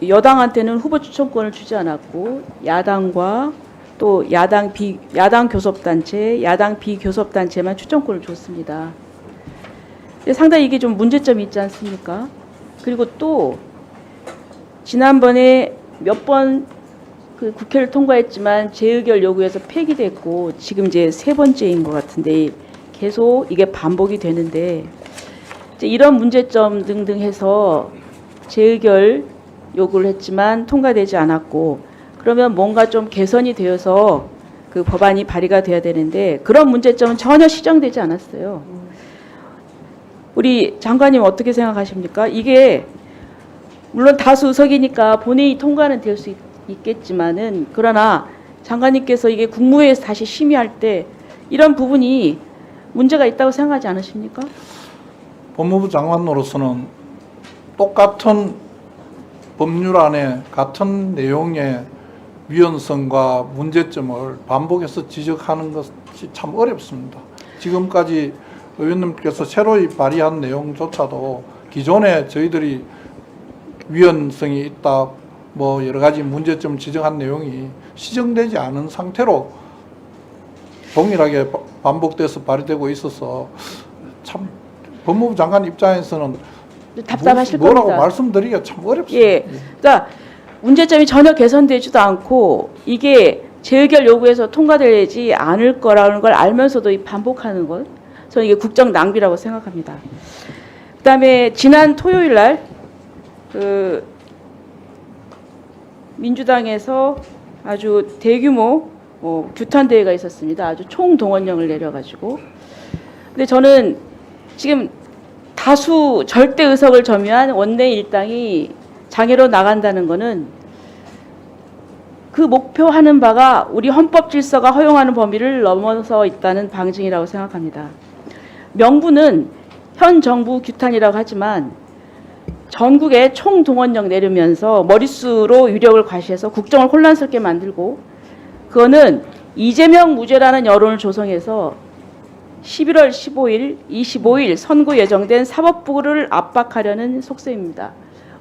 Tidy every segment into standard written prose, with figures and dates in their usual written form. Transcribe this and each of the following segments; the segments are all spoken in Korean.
여당한테는 후보 추천권을 주지 않았고 야당과 또 야당 교섭단체, 야당 비교섭단체만 추천권을 줬습니다. 근데 상당히 이게 좀 문제점이 있지 않습니까? 그리고 또 지난번에 몇 번 그 국회를 통과했지만 재의결 요구해서 폐기됐고 지금 이제 세 번째인 것 같은데 계속 이게 반복이 되는데 이제 이런 문제점 등등 해서 재의결 요구를 했지만 통과되지 않았고 그러면 뭔가 좀 개선이 되어서 그 법안이 발의가 돼야 되는데 그런 문제점은 전혀 시정되지 않았어요. 우리 장관님 어떻게 생각하십니까? 이게 물론 다수 의석이니까 본회의 통과는 될 수 있겠지만은 그러나 장관님께서 이게 국무회에서 다시 심의할 때 이런 부분이 문제가 있다고 생각하지 않으십니까? 법무부 장관으로서는 똑같은 법률안에 같은 내용의 위헌성과 문제점을 반복해서 지적하는 것이 참 어렵습니다. 지금까지 의원님께서 새로이 발의한 내용조차도 기존에 저희들이 위헌성이 있다, 뭐 여러 가지 문제점 지적한 내용이 시정되지 않은 상태로 동일하게 반복돼서 발의되고 있어서 참 법무부 장관 입장에서는 답답하실 뭐라고 겁니다. 말씀드리기가 참 어렵습니다. 예, 그러니까 문제점이 전혀 개선되지도 않고 이게 재의결 요구해서 통과되지 않을 거라는 걸 알면서도 이 반복하는 것, 저는 이게 국정 낭비라고 생각합니다. 그다음에 지난 토요일 날 그 민주당에서 아주 대규모 규탄 대회가 있었습니다. 아주 총동원령을 내려가지고. 근데 저는 지금 다수 절대 의석을 점유한 원내 일당이 장애로 나간다는 것은 그 목표하는 바가 우리 헌법 질서가 허용하는 범위를 넘어서 있다는 방증이라고 생각합니다. 명분은 현 정부 규탄이라고 하지만 전국에 총동원령 내리면서 머릿수로 유력을 과시해서 국정을 혼란스럽게 만들고 그거는 이재명 무죄라는 여론을 조성해서 11월 15일, 25일 선고 예정된 사법부를 압박하려는 속셈입니다.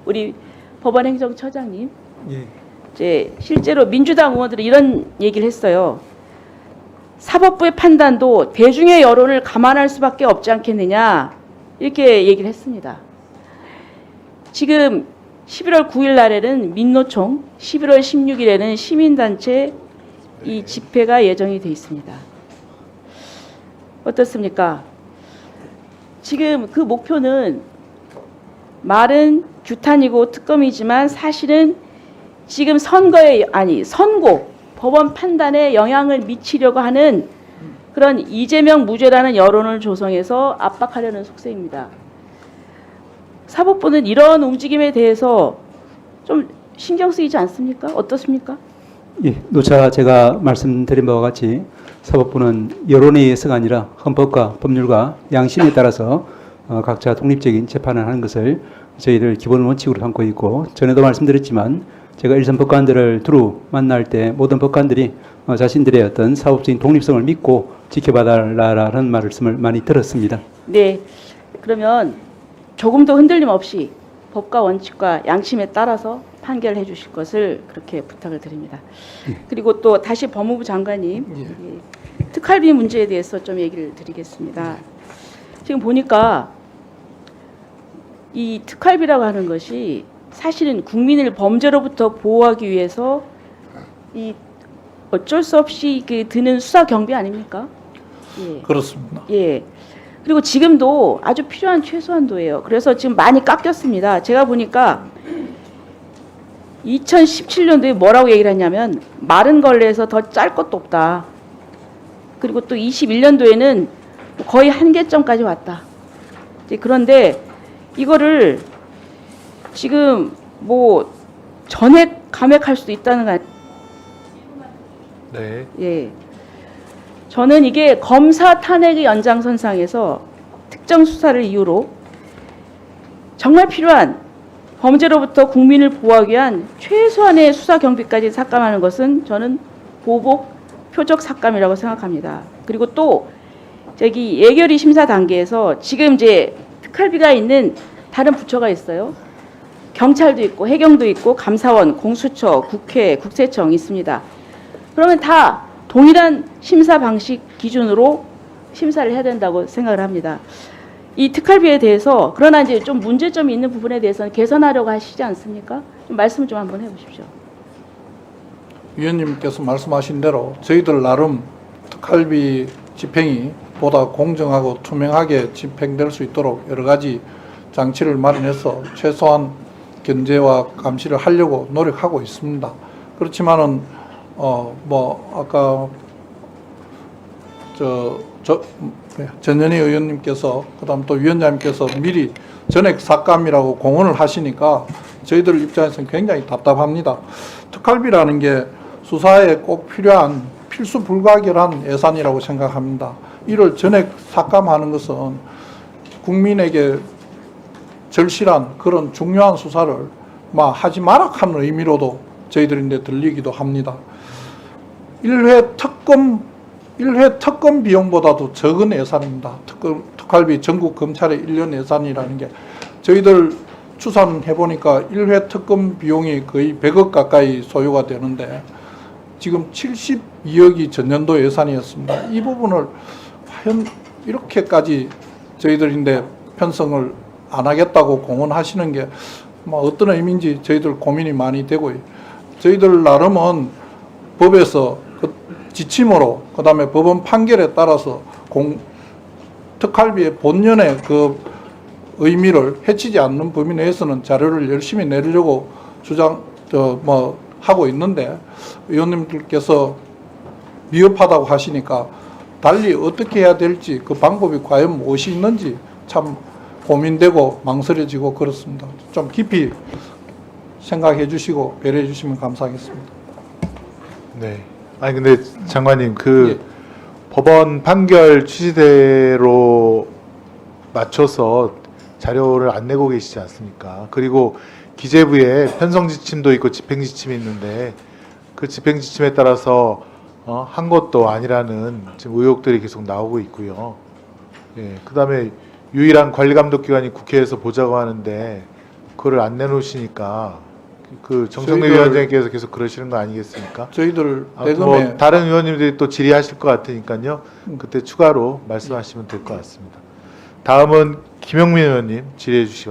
우리 법원행정처장님, 예. 이제 실제로 민주당 의원들이 이런 얘기를 했어요. 사법부의 판단도 대중의 여론을 감안할 수밖에 없지 않겠느냐 이렇게 얘기를 했습니다. 지금 11월 9일 날에는 민노총, 11월 16일에는 시민단체 이 집회가 예정이 돼 있습니다. 어떻습니까? 지금 그 목표는 말은 규탄이고 특검이지만 사실은 지금 선고, 법원 판단에 영향을 미치려고 하는 그런 이재명 무죄라는 여론을 조성해서 압박하려는 속셈입니다. 사법부는 이런 움직임에 대해서 좀 신경 쓰이지 않습니까? 어떻습니까? 예, 누차 제가 말씀드린 바와 같이 사법부는 여론에 의해서가 아니라 헌법과 법률과 양심에 따라서 각자 독립적인 재판을 하는 것을 저희들 기본 원칙으로 삼고 있고, 전에도 말씀드렸지만 제가 일선 법관들을 두루 만날 때 모든 법관들이 자신들의 어떤 사법적인 독립성을 믿고 지켜봐달라는 말씀을 많이 들었습니다. 네, 그러면 조금도 흔들림 없이 법과 원칙과 양심에 따라서 판결해 주실 것을 그렇게 부탁을 드립니다. 그리고 또 다시 법무부 장관님, 특활비 문제에 대해서 좀 얘기를 드리겠습니다. 지금 보니까 이 특활비라고 하는 것이 사실은 국민을 범죄로부터 보호하기 위해서 이 어쩔 수 없이 그 드는 수사 경비 아닙니까? 예. 그렇습니다. 예. 그리고 지금도 아주 필요한 최소한도예요. 그래서 지금 많이 깎였습니다. 제가 보니까 2017년도에 뭐라고 얘기를 했냐면 마른 걸레에서 더 짤 것도 없다. 그리고 또 21년도에는 거의 한계점까지 왔다. 그런데 이거를 지금 뭐 전액 감액할 수도 있다는 거 아니에요? 네. 예. 저는 이게 검사 탄핵의 연장선상에서 특정 수사를 이유로 정말 필요한 범죄로부터 국민을 보호하기 위한 최소한의 수사 경비까지 삭감하는 것은 저는 보복 표적 삭감이라고 생각합니다. 그리고 또 저기 예결위 심사 단계에서 지금 이제 특활비가 있는 다른 부처가 있어요. 경찰도 있고 해경도 있고 감사원, 공수처, 국회, 국세청 있습니다. 그러면 다 동일한 심사 방식 기준으로 심사를 해야 된다고 생각을 합니다. 이 특활비에 대해서 그러나 이제 좀 문제점이 있는 부분에 대해서는 개선하려고 하시지 않습니까? 좀 말씀을 좀 한번 해보십시오. 위원님께서 말씀하신 대로 저희들 나름 특활비 집행이 보다 공정하고 투명하게 집행될 수 있도록 여러 가지 장치를 마련해서 최소한 견제와 감시를 하려고 노력하고 있습니다. 그렇지만은 아까 전현희 의원님께서 그다음 또 위원장님께서 미리 전액 삭감이라고 공언을 하시니까 저희들 입장에서는 굉장히 답답합니다. 특활비라는 게 수사에 꼭 필요한 필수 불가결한 예산이라고 생각합니다. 이를 전액 삭감하는 것은 국민에게 절실한 그런 중요한 수사를 하지 마라 하는 의미로도 저희들인데 들리기도 합니다. 1회 특검 비용보다도 적은 예산입니다. 특활비 전국 검찰의 1년 예산이라는 게 저희들 추산해 보니까 1회 특검 비용이 거의 100억 가까이 소요가 되는데 지금 72억이 전년도 예산이었습니다. 이 부분을 과연 이렇게까지 저희들인데 편성을 안 하겠다고 공언하시는 게 어떤 의미인지 저희들 고민이 많이 되고요. 저희들 나름은 법에서 그 지침으로 그다음에 법원 판결에 따라서 특활비의 본연의 그 의미를 해치지 않는 범위 내에서는 자료를 열심히 내려고 하고 있는데 의원님들께서 미흡하다고 하시니까 달리 어떻게 해야 될지 그 방법이 과연 무엇이 있는지 참 고민되고 망설여지고 그렇습니다. 좀 깊이 생각해 주시고 배려해 주시면 감사하겠습니다. 네. 아니 근데 장관님 예. 법원 판결 취지대로 맞춰서 자료를 안 내고 계시지 않습니까? 그리고 기재부에 편성 지침도 있고 집행 지침이 있는데 그 집행 지침에 따라서 한 것도 아니라는 지금 의혹들이 계속 나오고 있고요. 예. 그다음에 유일한 관리 감독 기관이 국회에서 보자고 하는데 그거를 안 내놓으시니까 그 정청래 위원장님께서 계속 그러시는 거 아니겠습니까? 저희들 아무튼 대검에 다른 의원님들이 또 질의하실 것 같으니까요. 그때 추가로 말씀하시면 될 것 같습니다. 다음은 김영민 의원님 질의해 주시기 바랍니다.